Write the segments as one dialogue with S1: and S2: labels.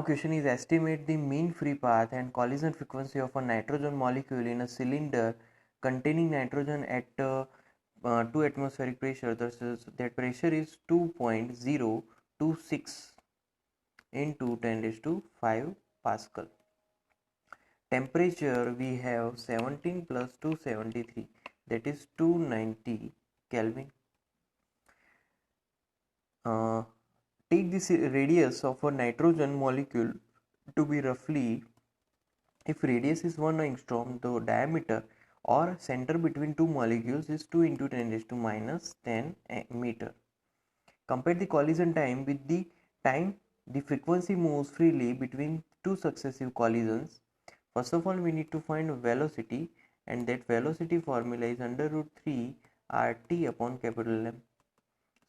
S1: Question is estimate the mean free path and collision frequency of a nitrogen molecule in a cylinder containing nitrogen at 2 atmospheric pressure. That pressure is 2.026 into 10 raised to 5 Pascal. Temperature we have 17 plus 273, that is 290 Kelvin. Take this radius of a nitrogen molecule to be roughly, if radius is 1 angstrom, the diameter or center between two molecules is 2 into 10 raised to minus 10 meter. Compare the collision time with the time the frequency moves freely between two successive collisions. First of all, we need to find velocity, and that velocity formula is under root 3 RT upon capital M.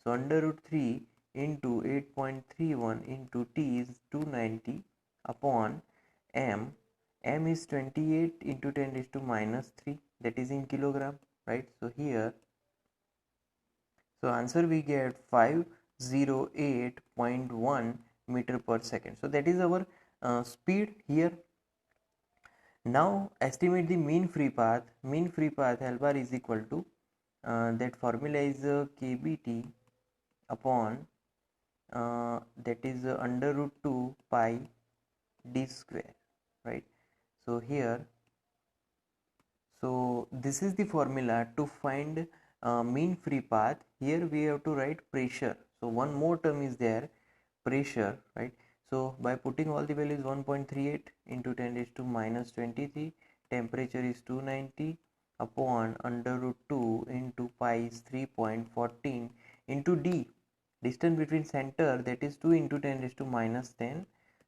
S1: So under root 3 into 8.31 into T is 290 upon M. M is 28 into 10 raised to minus 3, that is in kilogram, right? So here, so answer we get 508.1 meter per second. So that is our speed here. Now estimate the mean free path. Mean free path L bar is equal to that formula is kbt upon that is under root 2 pi d square, right? So here, so this is the formula to find mean free path. Here we have to write pressure. So one more term is there, pressure, right? So by putting all the values, 1.38 into 10 raised to minus 23, temperature is 290 upon under root 2 into pi is 3.14 into d, distance between center, that is 2 into 10 raised to minus 10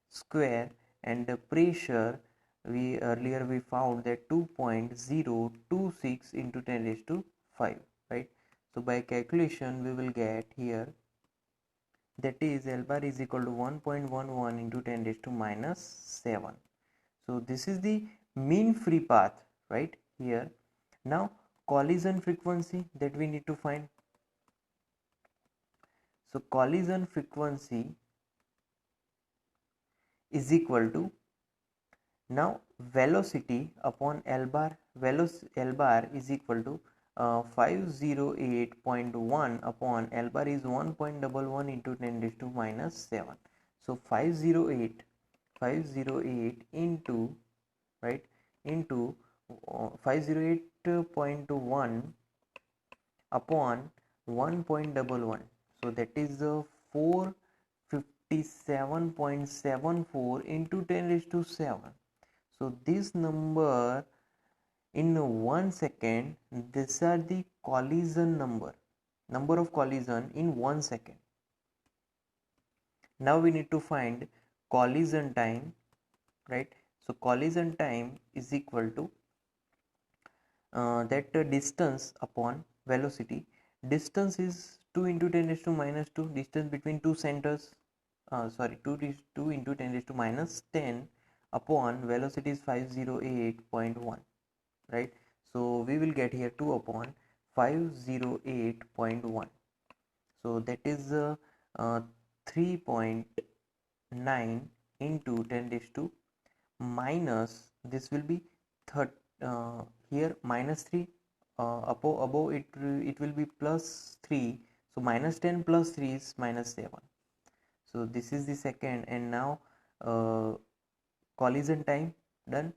S1: square, and the pressure we earlier we found that 2.026 into 10 raised to 5, right? So by calculation we will get here, that is L bar is equal to 1.11 into 10 raised to minus 7. So this is the mean free path right here. Now collision frequency that we need to find. So collision frequency is equal to, now velocity upon L bar, L bar is equal to 508.1 upon L bar is 1.11 into 10 raised to minus 7. So 508 into, right, into 508.1 upon 1.11, so that is 457.74 into 10 raised to 7. So this number in 1 second, these are the collision number of collision in 1 second. Now we need to find collision time, right? So collision time is equal to that distance upon velocity. Distance is 2 into 10 raised to minus 2, distance between two centers, 2 into 10 raised to minus 10 upon velocity is 508.1, right? So we will get here 2 upon 508.1, so that is 3.9 into 10 raised to minus, this will be here minus 3, above it will be plus 3, so minus 10 plus 3 is minus 7. So this is the second, and now collision time done.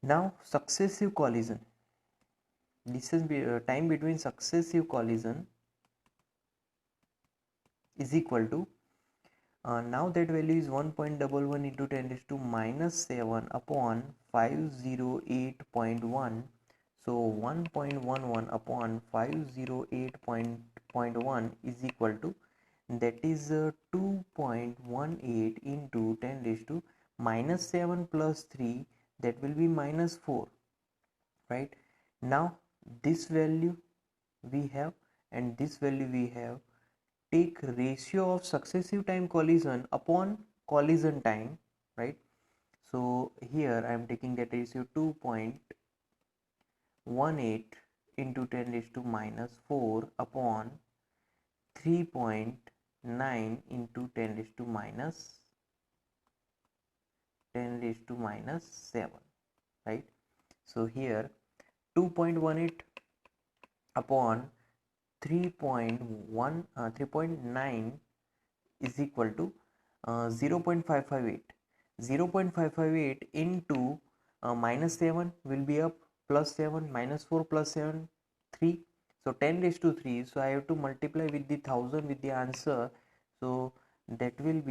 S1: Now successive collision, this is time between successive collision is equal to, now that value is 1.11 into 10 raised to minus 7 upon 508.1. So 1.11 upon 508.1 is equal to, that is 2.18 into 10 raised to minus 7 plus 3, that will be minus 4, right? Now this value we have and this value we have. Take ratio of successive time collision upon collision time, right? So here I am taking that ratio 2.18 into 10 raised to minus 4 upon 3.9 into 10 raised to minus 10 raised to minus 7, right? So here 2.18 upon 3.9 is equal to 0.558. 0.558 into minus 7 will be up, plus 7 minus 4 plus 7 3, so 10 raised to 3. So I have to multiply with the 1000 with the answer. So that will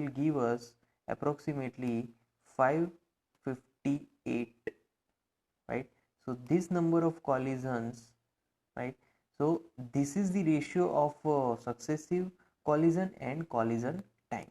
S1: give us approximately 558, right? So this number of collisions, right? So this is the ratio of successive collision and collision time.